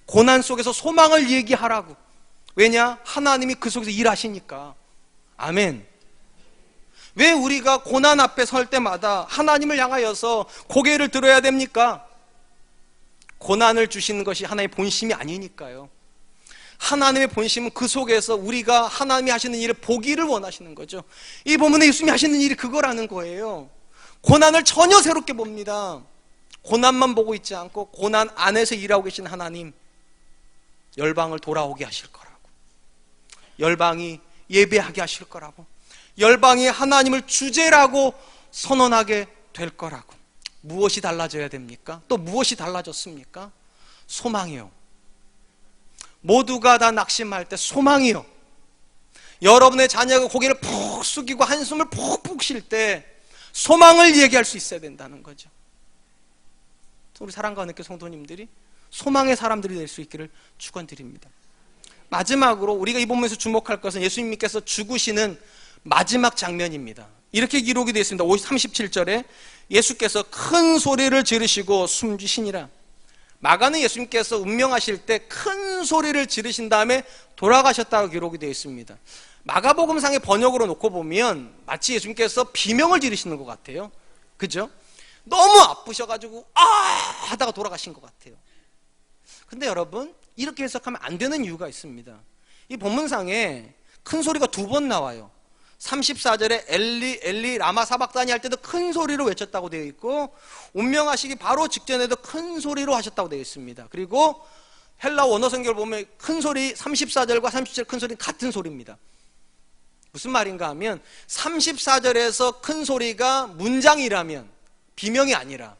고난 속에서 소망을 얘기하라고. 왜냐? 하나님이 그 속에서 일하시니까. 아멘. 왜 우리가 고난 앞에 설 때마다 하나님을 향하여서 고개를 들어야 됩니까? 고난을 주시는 것이 하나님의 본심이 아니니까요. 하나님의 본심은 그 속에서 우리가 하나님이 하시는 일을 보기를 원하시는 거죠. 이 본문에 예수님이 하시는 일이 그거라는 거예요. 고난을 전혀 새롭게 봅니다. 고난만 보고 있지 않고 고난 안에서 일하고 계신 하나님, 열방을 돌아오게 하실 거라고, 열방이 예배하게 하실 거라고, 열방이 하나님을 주제라고 선언하게 될 거라고. 무엇이 달라져야 됩니까? 또 무엇이 달라졌습니까? 소망이요. 모두가 다 낙심할 때 소망이요. 여러분의 자녀가 고개를 푹 숙이고 한숨을 푹푹 쉴 때 소망을 얘기할 수 있어야 된다는 거죠. 우리 사랑과 은혜교 성도님들이 소망의 사람들이 될 수 있기를 축원드립니다. 마지막으로 우리가 이 본문에서 주목할 것은 예수님께서 죽으시는 마지막 장면입니다. 이렇게 기록이 되어 있습니다. 37절에 예수께서 큰 소리를 지르시고 숨지시니라. 마가는 예수님께서 운명하실 때 큰 소리를 지르신 다음에 돌아가셨다고 기록이 되어 있습니다. 마가복음상의 번역으로 놓고 보면 마치 예수님께서 비명을 지르시는 것 같아요. 그죠? 너무 아프셔가지고 하다가 돌아가신 것 같아요. 근데 여러분, 이렇게 해석하면 안 되는 이유가 있습니다. 이 본문상에 큰 소리가 2번 나와요. 34절에 엘리 엘리 라마 사박다니 할 때도 큰 소리로 외쳤다고 되어 있고, 운명하시기 바로 직전에도 큰 소리로 하셨다고 되어 있습니다. 그리고 헬라 원어 성경을 보면 큰 소리 34절과 37절 큰 소리는 같은 소리입니다. 무슨 말인가 하면 34절에서 큰 소리가 문장이라면, 비명이 아니라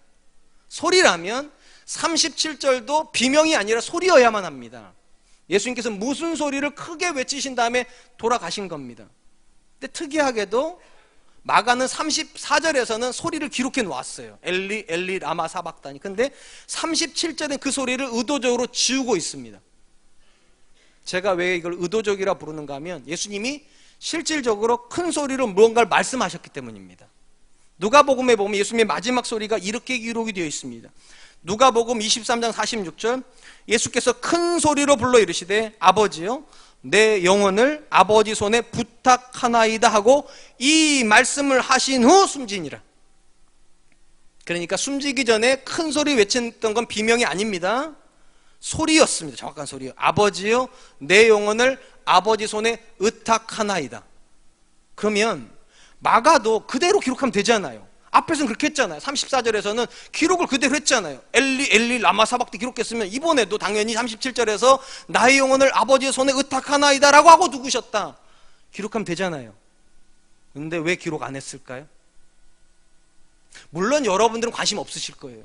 소리라면 37절도 비명이 아니라 소리여야만 합니다. 예수님께서 무슨 소리를 크게 외치신 다음에 돌아가신 겁니다. 근데 특이하게도 마가는 34절에서는 소리를 기록해 놓았어요. 엘리 엘리 라마 사박다니. 근데 37절엔 그 소리를 의도적으로 지우고 있습니다. 제가 왜 이걸 의도적이라 부르는가 하면 예수님이 실질적으로 큰 소리로 무언가를 말씀하셨기 때문입니다. 누가복음에 보면 예수님의 마지막 소리가 이렇게 기록이 되어 있습니다. 누가복음 23장 46절, 예수께서 큰 소리로 불러 이르시되 아버지여 내 영혼을 아버지 손에 부탁하나이다 하고 이 말씀을 하신 후 숨지니라. 그러니까 숨지기 전에 큰 소리 외쳤던 건 비명이 아닙니다. 소리였습니다. 정확한 소리요. 아버지여 내 영혼을 아버지 손에 의탁하나이다. 그러면 마가도 그대로 기록하면 되잖아요. 앞에서는 그렇게 했잖아요. 34절에서는 기록을 그대로 했잖아요. 엘리 엘리 라마 사박도 기록했으면 이번에도 당연히 37절에서 나의 영혼을 아버지의 손에 의탁하나이다 라고 하고 누구셨다 기록하면 되잖아요. 근데 왜 기록 안 했을까요? 물론 여러분들은 관심 없으실 거예요.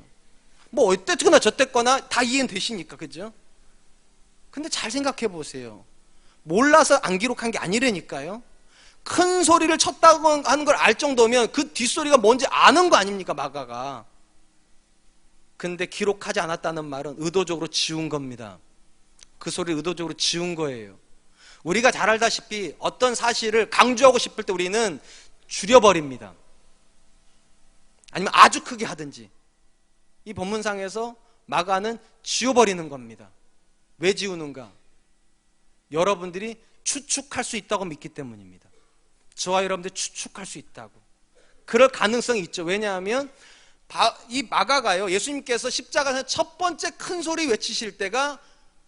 뭐 어쨌거나 저쨌거나 다 이해는 되시니까. 그죠? 근데 잘 생각해 보세요. 몰라서 안 기록한 게 아니라니까요. 큰 소리를 쳤다고 하는 걸 알 정도면 그 뒷소리가 뭔지 아는 거 아닙니까, 마가가. 근데 기록하지 않았다는 말은 의도적으로 지운 겁니다. 그 소리를 의도적으로 지운 거예요. 우리가 잘 알다시피 어떤 사실을 강조하고 싶을 때 우리는 줄여버립니다. 아니면 아주 크게 하든지. 이 본문상에서 마가는 지워버리는 겁니다. 왜 지우는가? 여러분들이 추측할 수 있다고 믿기 때문입니다. 저와 여러분들이 추측할 수 있다고. 그럴 가능성이 있죠. 왜냐하면 이 마가가요, 예수님께서 십자가에서 첫 번째 큰 소리 외치실 때가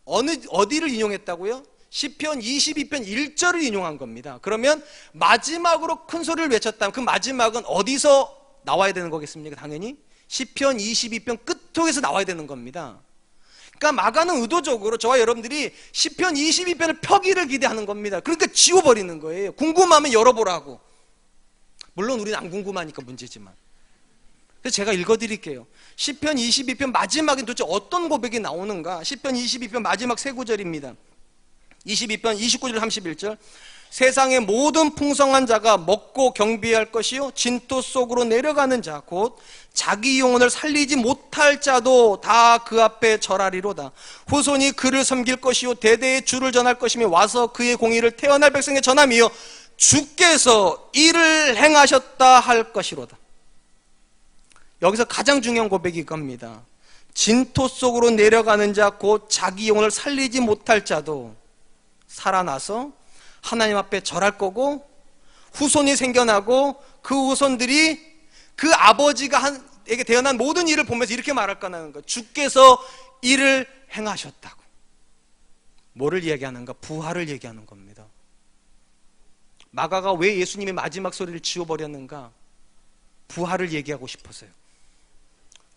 어디를 인용했다고요? 시편 22편 1절을 인용한 겁니다. 그러면 마지막으로 큰 소리를 외쳤다면 그 마지막은 어디서 나와야 되는 거겠습니까? 당연히 시편 22편 끝쪽에서 나와야 되는 겁니다. 그러니까 마가는 의도적으로 저와 여러분들이 시편 22편을 펴기를 기대하는 겁니다. 그러니까 지워버리는 거예요. 궁금하면 열어보라고. 물론 우리는 안 궁금하니까 문제지만. 그래서 제가 읽어드릴게요. 시편 22편 마지막에 도대체 어떤 고백이 나오는가? 시편 22편 마지막 세 구절입니다. 22편 29절 31절. 세상의 모든 풍성한 자가 먹고 경비할 것이요 진토 속으로 내려가는 자 곧 자기 영혼을 살리지 못할 자도 다 그 앞에 절하리로다. 후손이 그를 섬길 것이요 대대에 주를 전할 것이며 와서 그의 공의를 태어날 백성에 전함이요 주께서 이를 행하셨다 할 것이로다. 여기서 가장 중요한 고백이 이겁니다. 진토 속으로 내려가는 자 곧 자기 영혼을 살리지 못할 자도 살아나서 하나님 앞에 절할 거고 후손이 생겨나고 그 후손들이 그 아버지가 에게 태어난 모든 일을 보면서 이렇게 말할 거라는 거예요. 주께서 이를 행하셨다고. 뭐를 얘기하는가? 부활을 얘기하는 겁니다. 마가가 왜 예수님의 마지막 소리를 지워버렸는가? 부활을 얘기하고 싶어서요.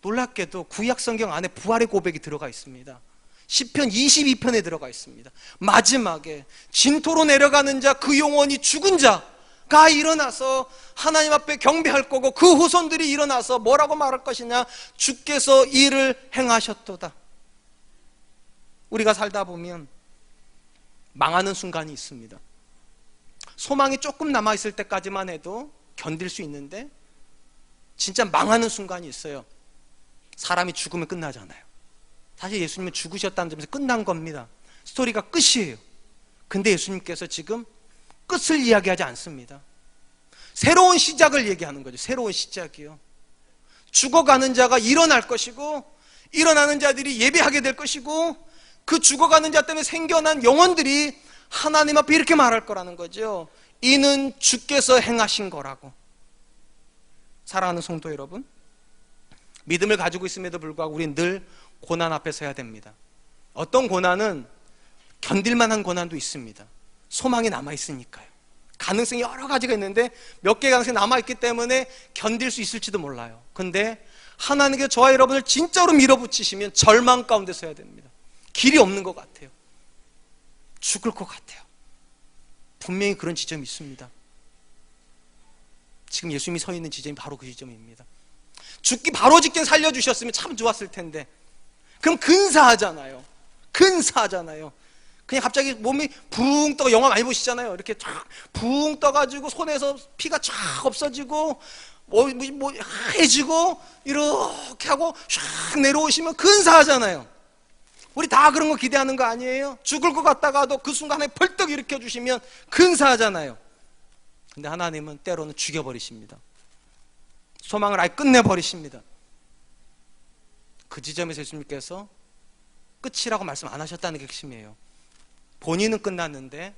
놀랍게도 구약 성경 안에 부활의 고백이 들어가 있습니다. 시편 22편에 들어가 있습니다. 마지막에 진토로 내려가는 자, 그 영혼이 죽은 자가 일어나서 하나님 앞에 경배할 거고 그 후손들이 일어나서 뭐라고 말할 것이냐? 주께서 이를 행하셨도다. 우리가 살다 보면 망하는 순간이 있습니다. 소망이 조금 남아있을 때까지만 해도 견딜 수 있는데 진짜 망하는 순간이 있어요. 사람이 죽으면 끝나잖아요. 사실 예수님은 죽으셨다는 점에서 끝난 겁니다. 스토리가 끝이에요. 근데 예수님께서 지금 끝을 이야기하지 않습니다. 새로운 시작을 얘기하는 거죠. 새로운 시작이요. 죽어가는 자가 일어날 것이고 일어나는 자들이 예배하게 될 것이고 그 죽어가는 자 때문에 생겨난 영혼들이 하나님 앞에 이렇게 말할 거라는 거죠. 이는 주께서 행하신 거라고. 사랑하는 성도 여러분, 믿음을 가지고 있음에도 불구하고 우리는 늘 고난 앞에 서야 됩니다. 어떤 고난은 견딜만한 고난도 있습니다. 소망이 남아있으니까요. 가능성이 여러 가지가 있는데 몇 개의 가능성이 남아있기 때문에 견딜 수 있을지도 몰라요. 근데 하나님께서 저와 여러분을 진짜로 밀어붙이시면 절망 가운데 서야 됩니다. 길이 없는 것 같아요. 죽을 것 같아요. 분명히 그런 지점이 있습니다. 지금 예수님이 서 있는 지점이 바로 그 지점입니다. 죽기 바로 직전 살려주셨으면 참 좋았을 텐데 그럼 근사하잖아요. 근사하잖아요. 그냥 갑자기 몸이 붕 떠, 영화 많이 보시잖아요. 이렇게 쫙 붕 떠가지고 손에서 피가 쫙 없어지고 뭐 하얘지고 이렇게 하고 쫙 내려오시면 근사하잖아요. 우리 다 그런 거 기대하는 거 아니에요? 죽을 것 같다가도 그 순간에 벌떡 일으켜주시면 근사하잖아요. 근데 하나님은 때로는 죽여버리십니다. 소망을 아예 끝내버리십니다. 그 지점에서 예수님께서 끝이라고 말씀 안 하셨다는 게 핵심이에요. 본인은 끝났는데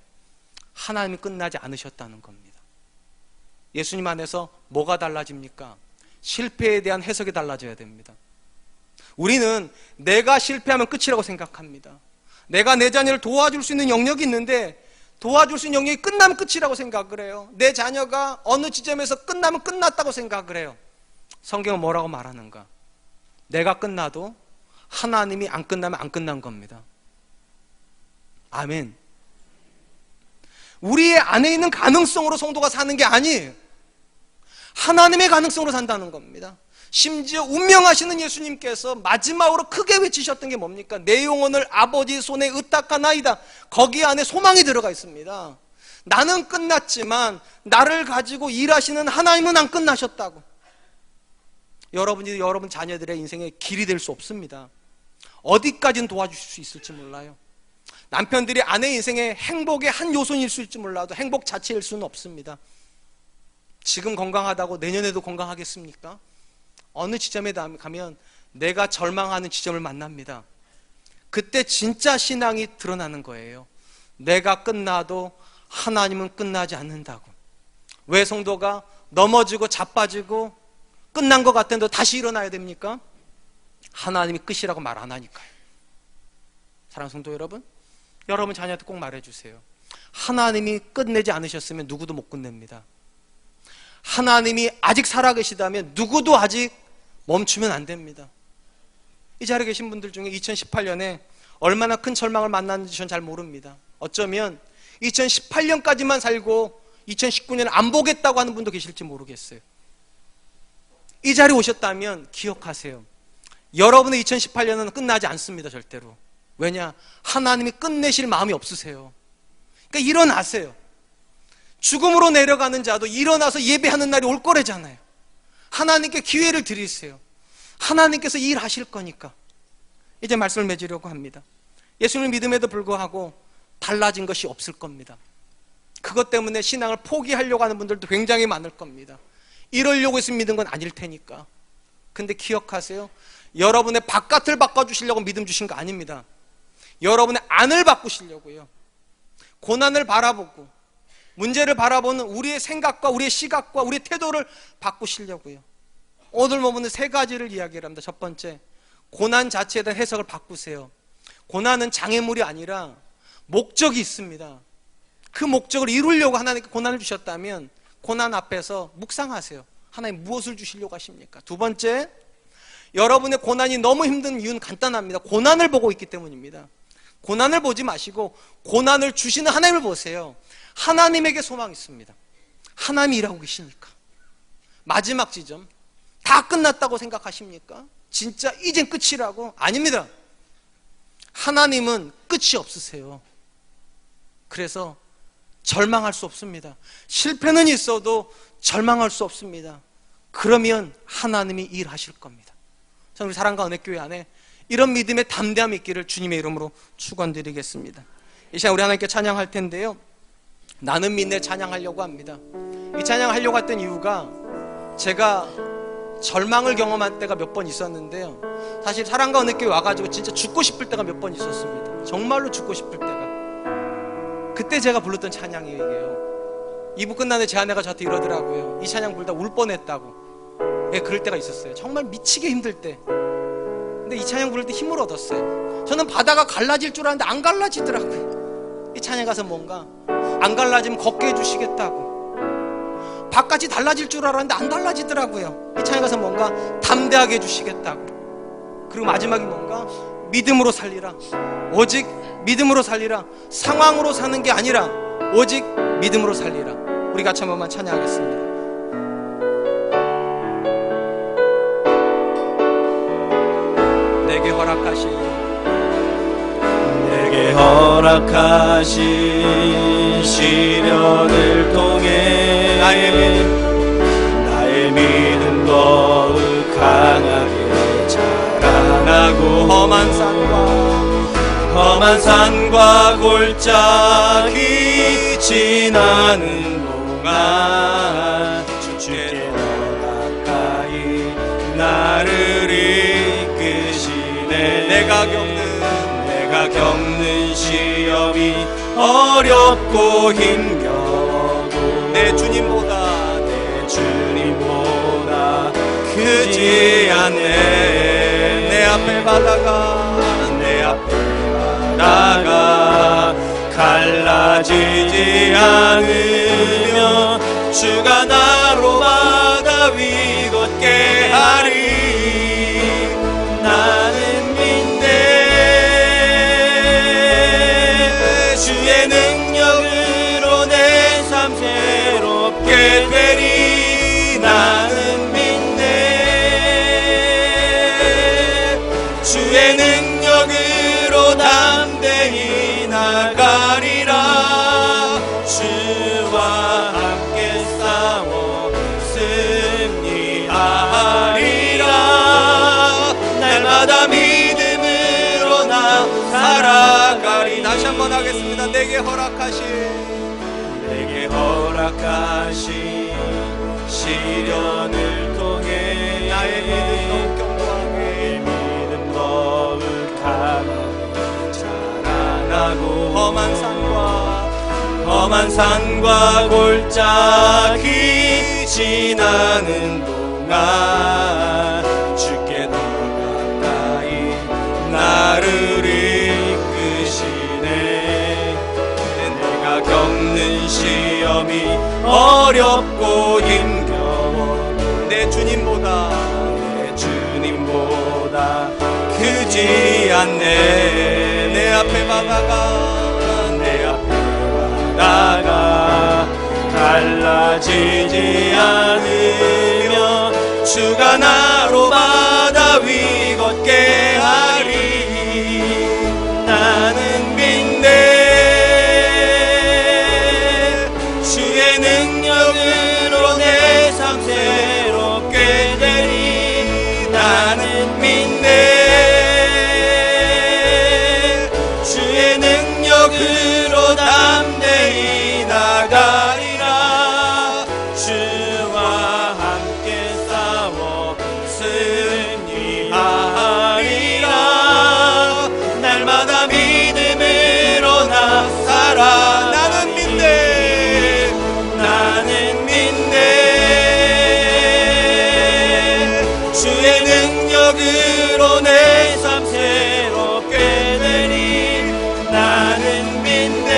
하나님이 끝나지 않으셨다는 겁니다. 예수님 안에서 뭐가 달라집니까? 실패에 대한 해석이 달라져야 됩니다. 우리는 내가 실패하면 끝이라고 생각합니다. 내가 내 자녀를 도와줄 수 있는 영역이 있는데 도와줄 수 있는 영역이 끝나면 끝이라고 생각을 해요. 내 자녀가 어느 지점에서 끝나면 끝났다고 생각을 해요. 성경은 뭐라고 말하는가? 내가 끝나도 하나님이 안 끝나면 안 끝난 겁니다. 아멘. 우리의 안에 있는 가능성으로 성도가 사는 게 아니에요. 하나님의 가능성으로 산다는 겁니다. 심지어 운명하시는 예수님께서 마지막으로 크게 외치셨던 게 뭡니까? 내 영혼을 아버지 손에 의탁하나이다. 거기 안에 소망이 들어가 있습니다. 나는 끝났지만 나를 가지고 일하시는 하나님은 안 끝나셨다고. 여러분이 여러분 자녀들의 인생의 길이 될 수 없습니다. 어디까지는 도와주실 수 있을지 몰라요. 남편들이 아내 인생의 행복의 한 요소일 수 있을지 몰라도 행복 자체일 수는 없습니다. 지금 건강하다고 내년에도 건강하겠습니까? 어느 지점에 가면 내가 절망하는 지점을 만납니다. 그때 진짜 신앙이 드러나는 거예요. 내가 끝나도 하나님은 끝나지 않는다고. 왜 성도가 넘어지고 자빠지고 끝난 것 같은데 다시 일어나야 됩니까? 하나님이 끝이라고 말 안 하니까요. 사랑하는 성도 여러분, 여러분 자녀한테 꼭 말해주세요. 하나님이 끝내지 않으셨으면 누구도 못 끝냅니다. 하나님이 아직 살아계시다면 누구도 아직 멈추면 안 됩니다. 이 자리에 계신 분들 중에 2018년에 얼마나 큰 절망을 만났는지 전 잘 모릅니다. 어쩌면 2018년까지만 살고 2019년에 안 보겠다고 하는 분도 계실지 모르겠어요. 이 자리에 오셨다면 기억하세요. 여러분의 2018년은 끝나지 않습니다. 절대로. 왜냐? 하나님이 끝내실 마음이 없으세요. 그러니까 일어나세요. 죽음으로 내려가는 자도 일어나서 예배하는 날이 올 거래잖아요. 하나님께 기회를 드리세요. 하나님께서 일하실 거니까. 이제 말씀을 맺으려고 합니다. 예수님을 믿음에도 불구하고 달라진 것이 없을 겁니다. 그것 때문에 신앙을 포기하려고 하는 분들도 굉장히 많을 겁니다. 이러려고 해서 믿은 건 아닐 테니까. 근데 기억하세요. 여러분의 바깥을 바꿔주시려고 믿음 주신 거 아닙니다. 여러분의 안을 바꾸시려고요. 고난을 바라보고 문제를 바라보는 우리의 생각과 우리의 시각과 우리의 태도를 바꾸시려고요. 오늘 본문은 세 가지를 이야기를 합니다. 첫 번째, 고난 자체에 대한 해석을 바꾸세요. 고난은 장애물이 아니라 목적이 있습니다. 그 목적을 이루려고 하나님께 고난을 주셨다면 고난 앞에서 묵상하세요. 하나님 무엇을 주시려고 하십니까? 두 번째, 여러분의 고난이 너무 힘든 이유는 간단합니다. 고난을 보고 있기 때문입니다. 고난을 보지 마시고 고난을 주시는 하나님을 보세요. 하나님에게 소망이 있습니다. 하나님이 일하고 계시니까. 마지막 지점, 다 끝났다고 생각하십니까? 진짜 이젠 끝이라고? 아닙니다. 하나님은 끝이 없으세요. 그래서 절망할 수 없습니다. 실패는 있어도 절망할 수 없습니다. 그러면 하나님이 일하실 겁니다. 저는 우리 사랑과 은혜교회 안에 이런 믿음의 담대함이 있기를 주님의 이름으로 축원드리겠습니다. 이 시간 우리 하나님께 찬양할 텐데요, 나는 믿네 찬양하려고 합니다. 이 찬양하려고 했던 이유가 제가 절망을 경험한 때가 몇 번 있었는데요, 사실 사랑과 은혜교회 와가지고 진짜 죽고 싶을 때가 몇 번 있었습니다. 정말로 죽고 싶을 때가. 그때 제가 불렀던 찬양이에요. 이게요, 2부 끝나는데 제 아내가 저한테 이러더라고요. 이 찬양 부르다 울 뻔했다고. 예, 그럴 때가 있었어요. 정말 미치게 힘들 때. 근데 이 찬양 부를 때 힘을 얻었어요. 저는 바다가 갈라질 줄 알았는데 안 갈라지더라고요. 이 찬양 가서 뭔가 안 갈라지면 걷게 해주시겠다고, 바깥이 달라질 줄 알았는데 안 달라지더라고요. 이 찬양 가서 뭔가 담대하게 해주시겠다고, 그리고 마지막이 뭔가 믿음으로 살리라, 오직 믿음으로 살리라. 상황으로 사는 게 아니라 오직 믿음으로 살리라. 우리 같이 한 번만 찬양하겠습니다. 내게 허락하신 시련을 통해 나의 믿음 더욱 강하게 자라나고, 험한 산과 골짜기 지나는 동안 주께 더 가까이 나를 이끄시네. 내가 겪는 시험이 어렵고 힘겨도 내 주님보다 크지 않네. 내 앞에 바다가 갈라지지 않으며 주가 나로 바다 위 걷게 하리. 나는 믿네 주의 능력으로 내 삶 새롭게 되리. 나는 믿네 주의 능력으로 담대히 나가리라. 주와 함께 싸워 승리하리라. 날마다 믿음으로 나 살아가리. 다시 한번 하겠습니다. 내게 허락하신 시련을 통해 나의 믿음 험한 산과 골짜기 지나는 동안 주께 더 가까이 나를 이끄시네. 내가 겪는 시험이 어렵고 힘겨워 내 주님보다 크지 않네. 내 앞에 바다가 갈라지지 않으며 주가 나로 바다 위 걷게 하리. 나는 믿네. 주의 능력으로 내 삶 새롭게 되리. 나는 믿네. 주의 능력으로 담대히 나가리라. 주와 함께 싸워 승리하리라. 날마다 믿음으로 나 살아. 나는 믿네. 나는 믿네. 주의 능력으로 내 삶 새롭게 되리. 나는 믿네.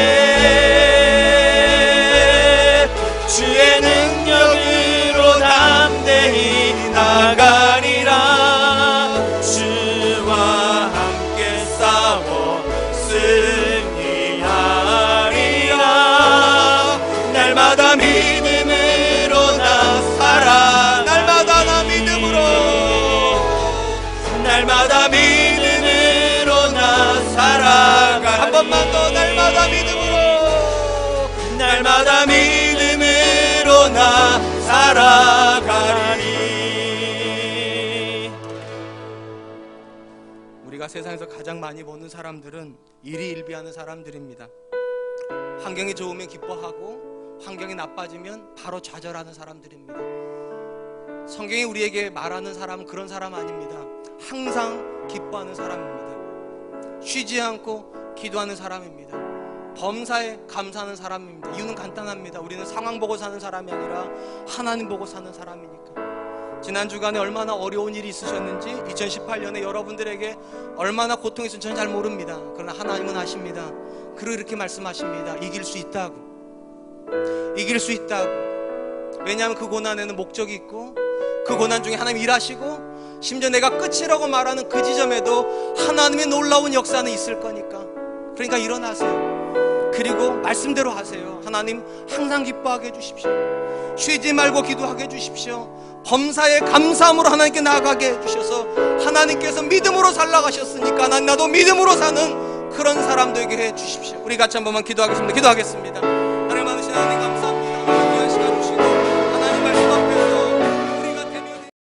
주의 능력으로 담대히 나가리라. 주와 함께 싸워 승리하리라. 날마다 믿음으로 나 살아. 날마다 나 믿음으로. 날마다 믿음으로 나 살아가리. 한 번만 더. 날마다 믿음으로. 날마다 믿음으로 나 살아가리. 우리가 세상에서 가장 많이 보는 사람들은 일희일비하는 사람들입니다. 환경이 좋으면 기뻐하고 환경이 나빠지면 바로 좌절하는 사람들입니다. 성경이 우리에게 말하는 사람은 그런 사람 아닙니다. 항상 기뻐하는 사람입니다. 쉬지 않고 기도하는 사람입니다. 범사에 감사하는 사람입니다. 이유는 간단합니다. 우리는 상황 보고 사는 사람이 아니라 하나님 보고 사는 사람이니까. 지난 주간에 얼마나 어려운 일이 있으셨는지, 2018년에 여러분들에게 얼마나 고통이 있었는지 저는 잘 모릅니다. 그러나 하나님은 아십니다. 그리고 이렇게 말씀하십니다. 이길 수 있다고. 이길 수 있다고. 왜냐하면 그 고난에는 목적이 있고, 그 고난 중에 하나님 일하시고, 심지어 내가 끝이라고 말하는 그 지점에도 하나님의 놀라운 역사는 있을 거니까. 그러니까 일어나세요. 그리고 말씀대로 하세요. 하나님 항상 기뻐하게 해주십시오. 쉬지 말고 기도하게 해주십시오. 범사에 감사함으로 하나님께 나아가게 해주셔서 하나님께서 믿음으로 살아가셨으니까 나도 믿음으로 사는 그런 사람 되게 해주십시오. 우리 같이 한 번만 기도하겠습니다. 하나님 많으신 하나님 감사합니다.